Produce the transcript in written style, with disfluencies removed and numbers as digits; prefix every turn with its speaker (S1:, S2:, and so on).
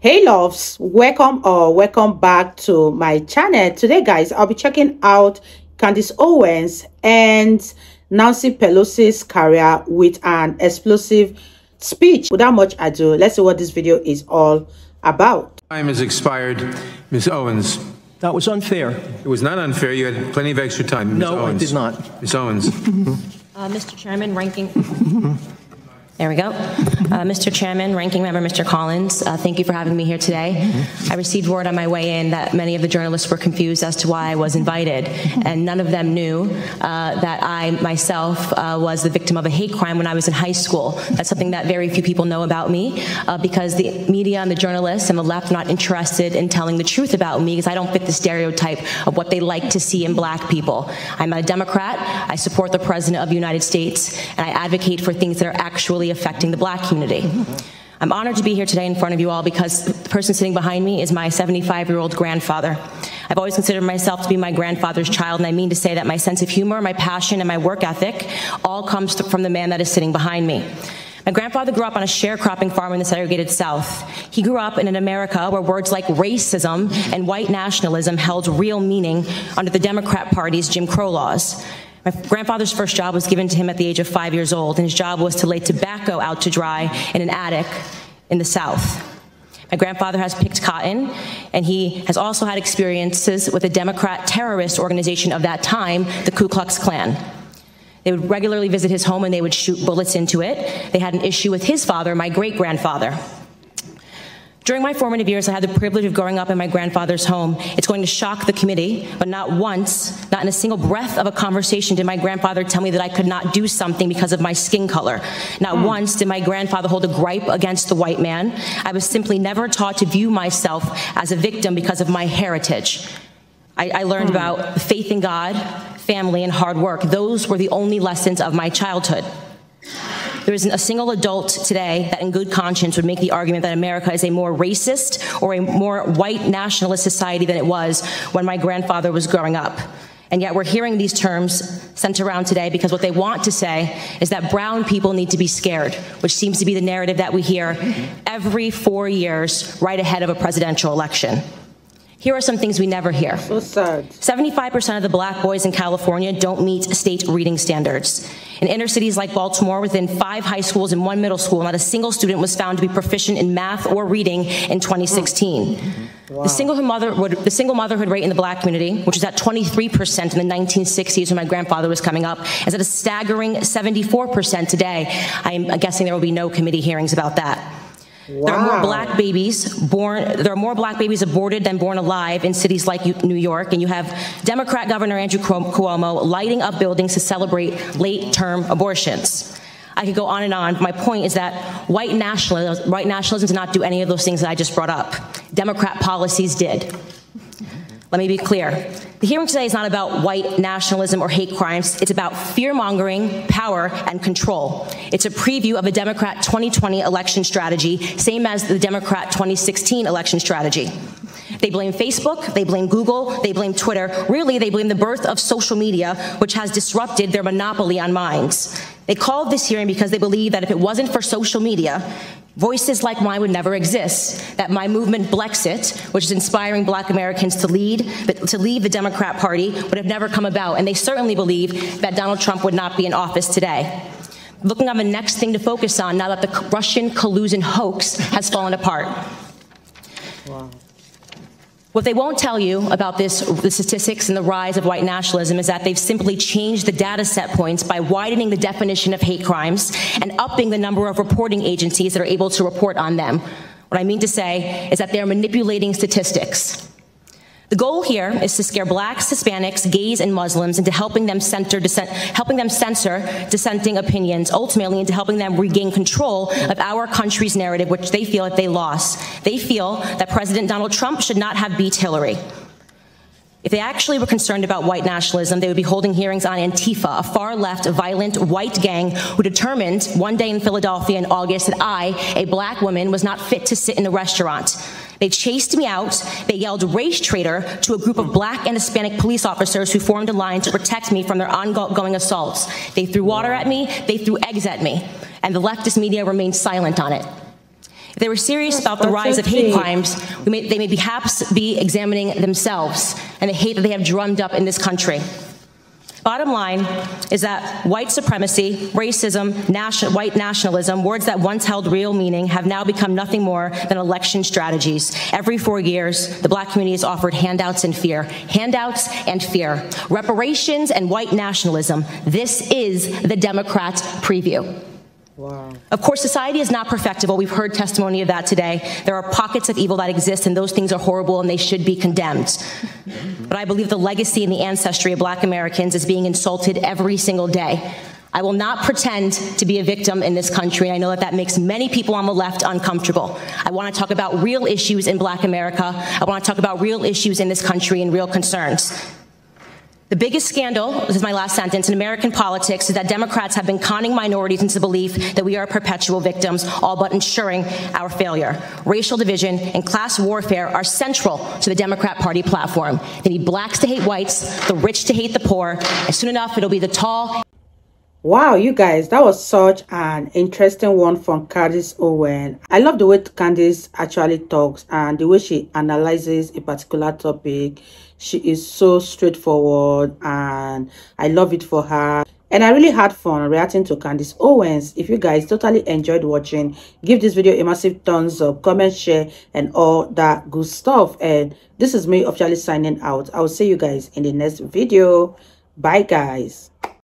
S1: Hey loves, welcome back to my channel. Today guys, I'll be checking out Candace Owens and Nancy Pelosi's career with an explosive speech. Without much ado, let's see what this video is all about.
S2: Time has expired. Ms. Owens.
S3: That was unfair.
S2: It was not unfair. You had plenty of extra time. Ms.
S3: No,
S2: Owens.
S3: I did not.
S2: Ms. Owens.
S4: Mr. Chairman, There we go. Mr. Chairman, Ranking Member Mr. Collins, thank you for having me here today. I received word on my way in that many of the journalists were confused as to why I was invited, and none of them knew that I myself was the victim of a hate crime when I was in high school. That's something that very few people know about me because the media and the journalists and the left are not interested in telling the truth about me because I don't fit the stereotype of what they like to see in black people. I'm a Democrat. I support the President of the United States, and I advocate for things that are actually affecting the black community. I'm honored to be here today in front of you all because the person sitting behind me is my 75-year-old grandfather. I've always considered myself to be my grandfather's child, and I mean to say that my sense of humor, my passion, and my work ethic all comes from the man that is sitting behind me. My grandfather grew up on a sharecropping farm in the segregated South. He grew up in an America where words like racism and white nationalism held real meaning under the Democrat Party's Jim Crow laws. My grandfather's first job was given to him at the age of 5 years old, and his job was to lay tobacco out to dry in an attic in the South. My grandfather has picked cotton, and he has also had experiences with a Democrat terrorist organization of that time, the Ku Klux Klan. They would regularly visit his home, and they would shoot bullets into it. They had an issue with his father, my great-grandfather. During my formative years, I had the privilege of growing up in my grandfather's home. It's going to shock the committee, but not once, not in a single breath of a conversation did my grandfather tell me that I could not do something because of my skin color. Not once did my grandfather hold a gripe against the white man. I was simply never taught to view myself as a victim because of my heritage. I learned about faith in God, family, and hard work. Those were the only lessons of my childhood. There isn't a single adult today that in good conscience would make the argument that America is a more racist or a more white nationalist society than it was when my grandfather was growing up. And yet we're hearing these terms sent around today because what they want to say is that brown people need to be scared, which seems to be the narrative that we hear every 4 years right ahead of a presidential election. Here are some things we never hear.
S1: So sad.
S4: 75% of the black boys in California don't meet state reading standards. In inner cities like Baltimore, within 5 high schools and 1 middle school, not a single student was found to be proficient in math or reading in 2016. Wow. The single motherhood rate in the black community, which was at 23% in the 1960s when my grandfather was coming up, is at a staggering 74% today. I'm guessing there will be no committee hearings about that. Wow. There are more black babies aborted than born alive in cities like New York, and you have Democrat Governor Andrew Cuomo lighting up buildings to celebrate late-term abortions. I could go on and on. My point is that white nationalism did not do any of those things that I just brought up. Democrat policies did. Let me be clear. The hearing today is not about white nationalism or hate crimes. It's about fear-mongering, power, and control. It's a preview of a Democrat 2020 election strategy, same as the Democrat 2016 election strategy. They blame Facebook, they blame Google, they blame Twitter. Really, they blame the birth of social media, which has disrupted their monopoly on minds. They called this hearing because they believe that if it wasn't for social media, voices like mine would never exist, that my movement Blexit, which is inspiring black Americans to leave the Democrat Party, would have never come about, and they certainly believe that Donald Trump would not be in office today. Looking on the next thing to focus on now that the Russian collusion hoax has fallen apart. Wow. What they won't tell you about the statistics and the rise of white nationalism is that they've simply changed the data set points by widening the definition of hate crimes and upping the number of reporting agencies that are able to report on them. What I mean to say is that they're manipulating statistics. The goal here is to scare blacks, Hispanics, gays, and Muslims into helping them censor dissenting opinions, ultimately into helping them regain control of our country's narrative, which they feel that they lost. They feel that President Donald Trump should not have beat Hillary. If they actually were concerned about white nationalism, they would be holding hearings on Antifa, a far-left, violent white gang who determined one day in Philadelphia in August that I, a black woman, was not fit to sit in the restaurant. They chased me out. They yelled race traitor to a group of black and Hispanic police officers who formed a line to protect me from their ongoing assaults. They threw water at me. They threw eggs at me. And the leftist media remained silent on it. If they were serious about the rise of hate crimes, they may perhaps be examining themselves and the hate that they have drummed up in this country. Bottom line is that white supremacy, racism, white nationalism, words that once held real meaning, have now become nothing more than election strategies. Every 4 years, the black community is offered handouts and fear. Handouts and fear. Reparations and white nationalism. This is the Democrat preview.
S1: Wow.
S4: Of course, society is not perfectible. We've heard testimony of that today. There are pockets of evil that exist, and those things are horrible, and they should be condemned. But I believe the legacy and the ancestry of black Americans is being insulted every single day. I will not pretend to be a victim in this country, and I know that that makes many people on the left uncomfortable. I want to talk about real issues in black America. I want to talk about real issues in this country and real concerns. The biggest scandal, this is my last sentence, in American politics is that Democrats have been conning minorities into the belief that we are perpetual victims, all but ensuring our failure. Racial division and class warfare are central to the Democrat Party platform. They need blacks to hate whites, the rich to hate the poor, and soon enough it'll be the tall.
S1: Wow, you guys, that was such an interesting one from Candace Owens. I love the way Candace actually talks and the way she analyzes a particular topic. She is so straightforward and I love it for her. And I really had fun reacting to Candace Owens. If you guys totally enjoyed watching, give this video a massive thumbs up, comment, share, and all that good stuff. And this is me officially signing out. I will see you guys in the next video. Bye, guys.